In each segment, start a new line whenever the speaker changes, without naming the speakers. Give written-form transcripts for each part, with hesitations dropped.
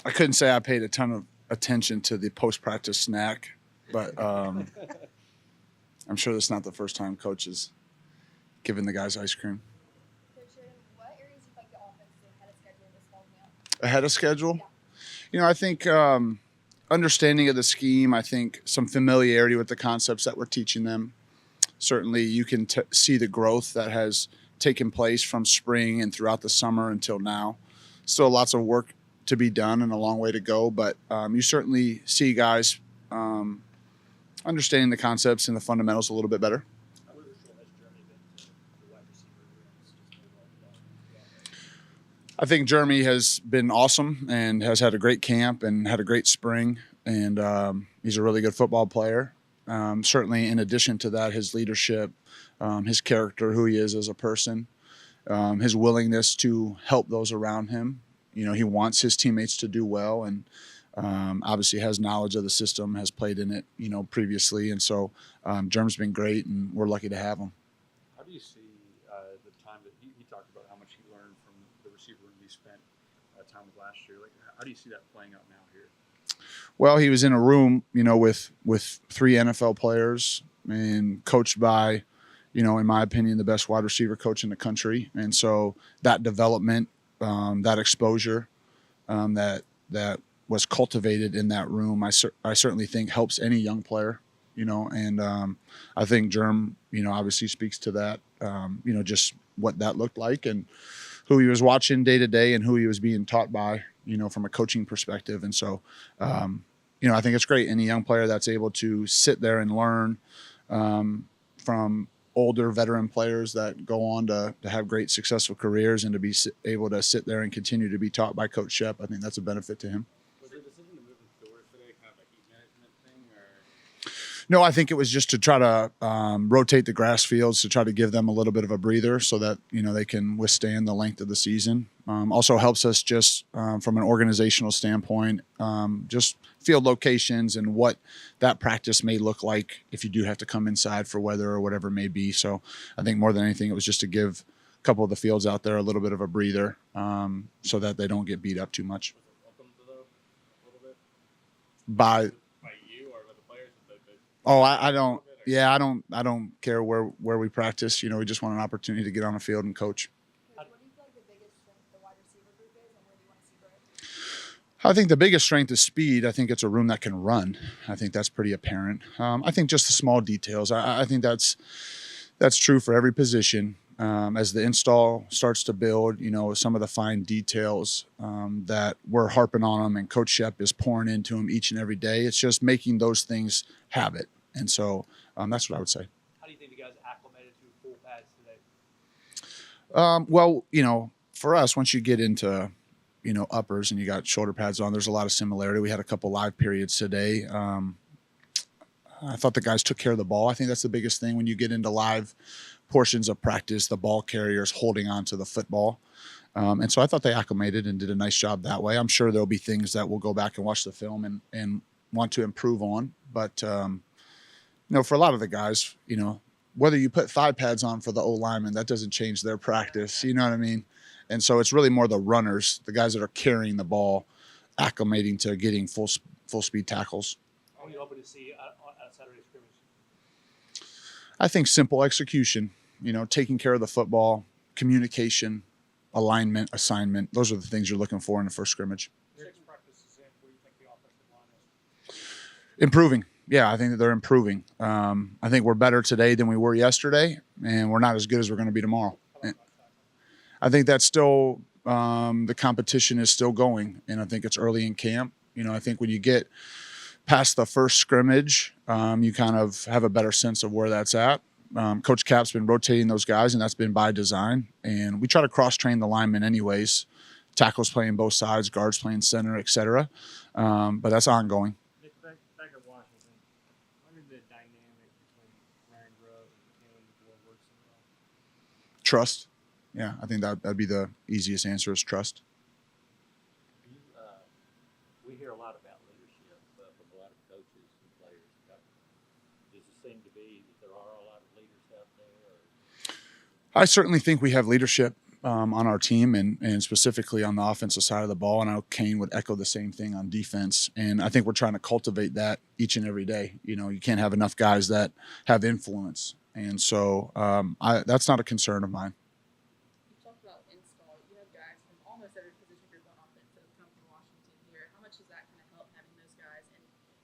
I couldn't say I paid a ton of attention to the post-practice snack, but I'm sure that's not the first time coach has given the guys ice cream.
Coach Sheridan, what areas do you think the offense is ahead of schedule this fall camp?
Ahead of schedule?
Yeah.
I think understanding of the scheme, I think some familiarity with the concepts that we're teaching them. Certainly you can see the growth that has taken place from spring and throughout the summer until now. Still lots of work to be done and a long way to go, but you certainly see guys understanding the concepts and the fundamentals a little bit better. I think Jeremy has been awesome and has had a great camp and had a great spring, and he's a really good football player. Certainly, in addition to that, his leadership, his character, who he is as a person, his willingness to help those around him. He wants his teammates to do well, and obviously has knowledge of the system, has played in it, previously, and so Jerm's been great, and we're lucky to have him.
How do you see the time that he talked about how much he learned from the receiver room he spent time with last year? Like, how do you see that playing out now here?
Well, he was in a room, with 3 NFL players and coached by, in my opinion, the best wide receiver coach in the country. And so that development, that exposure, that was cultivated in that room, I certainly think helps any young player, and I think Jerm, obviously speaks to that, just what that looked like and who he was watching day to day and who he was being taught by, from a coaching perspective. And so, I think it's great. Any young player that's able to sit there and learn from older veteran players that go on to have great successful careers and to be able to sit there and continue to be taught by Coach Shep, I think that's a benefit to him.
Was the decision to move indoors today kind of a heat management thing, or?
No, I think it was just to try to rotate the grass fields to try to give them a little bit of a breather so that, they can withstand the length of the season. Also helps us just from an organizational standpoint, just field locations and what that practice may look like if you do have to come inside for weather or whatever it may be. So I think more than anything, it was just to give a couple of the fields out there a little bit of a breather so that they don't get beat up too much.
Was it welcomed though, a little bit?
By
you or by the players?
Oh, I don't. Yeah, I don't care where we practice. We just want an opportunity to get on the field and coach.
What do you feel like the biggest strength of the wide receiver group is, and where do you want to see growth?
I think the biggest strength is speed. I think it's a room that can run. I think that's pretty apparent. I think just the small details. I think that's true for every position. As the install starts to build, some of the fine details that we're harping on them and Coach Shep is pouring into them each and every day. It's just making those things habit. And so that's what I would say.
How do you think the guys acclimated to full pads today?
Well, for us, once you get into, uppers and you got shoulder pads on, there's a lot of similarity. We had a couple live periods today. I thought the guys took care of the ball. I think that's the biggest thing when you get into live portions of practice, the ball carriers holding on to the football. And so I thought they acclimated and did a nice job that way. I'm sure there'll be things that we'll go back and watch the film and want to improve on. But, for a lot of the guys, whether you put thigh pads on for the O-lineman, that doesn't change their practice. You know what I mean? And so it's really more the runners, the guys that are carrying the ball, acclimating to getting full speed tackles.
What are you hoping to see at Saturday's scrimmage?
I think simple execution, taking care of the football, communication, alignment, assignment. Those are the things you're looking for in the first scrimmage.
6 practices in, where do you think the offensive line is?
Improving. Yeah, I think that they're improving. I think we're better today than we were yesterday, and we're not as good as we're going to be tomorrow. I think that's still the competition is still going, and I think it's early in camp. I think when you get past the first scrimmage, you kind of have a better sense of where that's at. Coach Cap's been rotating those guys, and that's been by design. And we try to cross-train the linemen anyways, tackles playing both sides, guards playing center, et cetera. But that's ongoing.
Back at Washington, what are the dynamic between Ryan Grove and Caleb works so well?
Trust. Yeah, I think that'd be the easiest answer is trust.
We hear a lot about leadership from a lot of coaches and players. Does it seem to be that there are a lot of leaders out there? Or?
I certainly think we have leadership. on our team and specifically on the offensive side of the ball. And I know Kane would echo the same thing on defense. And I think we're trying to cultivate that each and every day. You know, you can't have enough guys that have influence. And so that's not a concern of mine.
You talked about install. You have guys from almost every position group on offense that have come from Washington here. How much does that kind of help having those guys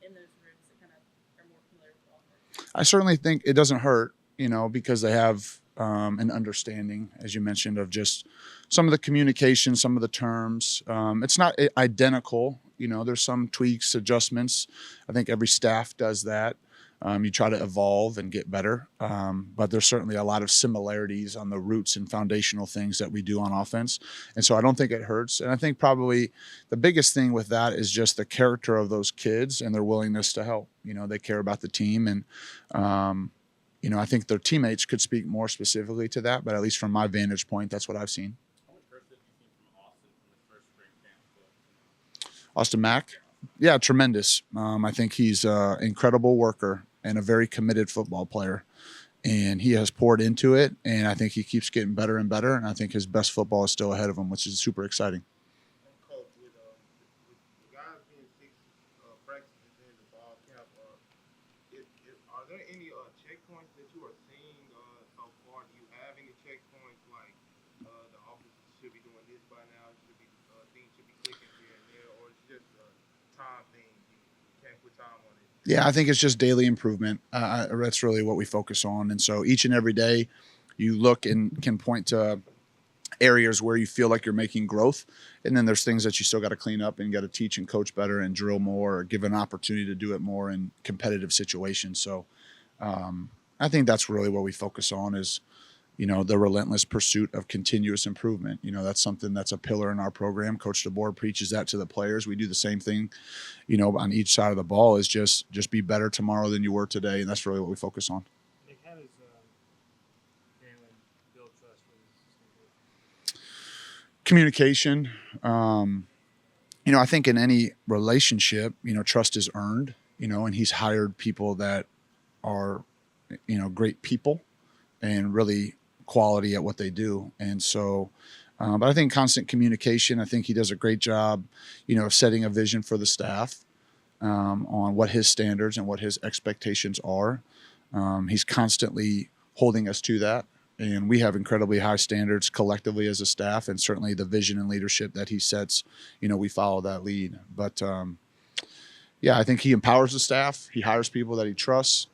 in those rooms that kind of are more familiar with offense?
I certainly think it doesn't hurt, you know, because they have an understanding, as you mentioned, of just some of the communication, some of the terms. It's not identical. You know, there's some tweaks, adjustments. I think every staff does that. You try to evolve and get better. But there's certainly a lot of similarities on the roots and foundational things that we do on offense. And so I don't think it hurts. And I think probably the biggest thing with that is just the character of those kids and their willingness to help. You know, they care about the team. And, you know, I think their teammates could speak more specifically to that. But at least from my vantage point, that's what I've seen.
How much growth have you seen from Austin from his first spring camp?
Austin Mack, yeah, tremendous. I think he's an incredible worker and a very committed football player. And he has poured into it, and I think he keeps getting better and better. And I think his best football is still ahead of him, which is super exciting.
Coach, with the guys being six practices in the fall camp, are there any checkpoints that you are seeing so far? Do you have any checkpoints like the officers should be doing this by now? Things should be clicking here and there, or it's just a time thing? You can't put time on it.
Yeah, I think it's just daily improvement. That's really what we focus on. And so each and every day you look and can point to areas where you feel like you're making growth. And then there's things that you still got to clean up and got to teach and coach better and drill more or give an opportunity to do it more in competitive situations. So I think that's really what we focus on is, you know, the relentless pursuit of continuous improvement. You know, that's something that's a pillar in our program. Coach DeBoer preaches that to the players. We do the same thing, you know, on each side of the ball is just be better tomorrow than you were today. And that's really what we focus on.
Nick, how does Jalen build trust with his assistant coach?
Communication. You know, I think in any relationship, you know, trust is earned, you know, and he's hired people that are, you know, great people and really quality at what they do. And so, but I think constant communication, I think he does a great job, you know, of setting a vision for the staff on what his standards and what his expectations are. He's constantly holding us to that. And we have incredibly high standards collectively as a staff, and certainly the vision and leadership that he sets, you know, we follow that lead. But yeah, I think he empowers the staff. He hires people that he trusts,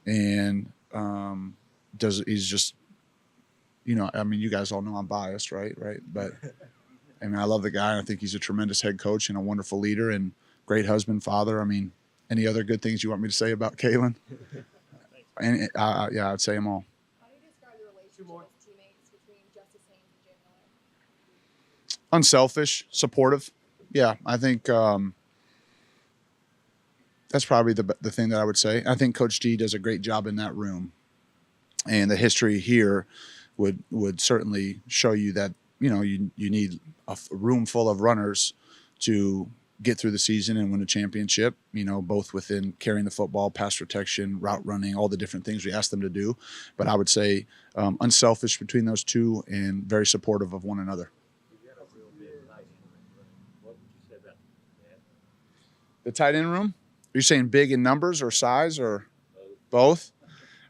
and he's just, you know, I mean, you guys all know I'm biased, right? But I mean, I love the guy. I think he's a tremendous head coach and a wonderful leader and great husband, father. I mean, any other good things you want me to say about Kalen? And yeah, I'd say them all.
How do you describe the relationship with teammates between Justice Haynes and Jay Miller?
Unselfish, supportive. Yeah, I think that's probably the thing that I would say. I think Coach G does a great job in that room. And the history here would certainly show you that, you know, you need a room full of runners to get through the season and win a championship, you know, both within carrying the football, pass protection, route running, all the different things we ask them to do. But I would say unselfish between those two and very supportive of one another.
You got a real big tight end room. What would you say about that?
The tight end room? Are you saying big in numbers or size or both?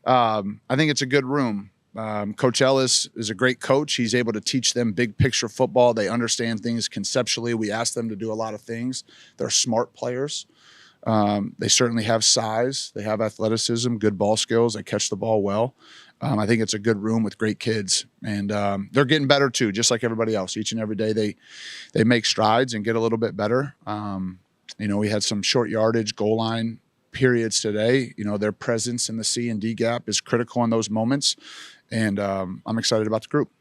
I think it's a good room. Coach Ellis is a great coach. He's able to teach them big picture football. They understand things conceptually. We ask them to do a lot of things. They're smart players. They certainly have size. They have athleticism, good ball skills. They catch the ball well. I think it's a good room with great kids. And they're getting better too, just like everybody else. Each and every day they make strides and get a little bit better. You know, we had some short yardage goal line periods today. You know, their presence in the C and D gap is critical in those moments. And I'm excited about the group.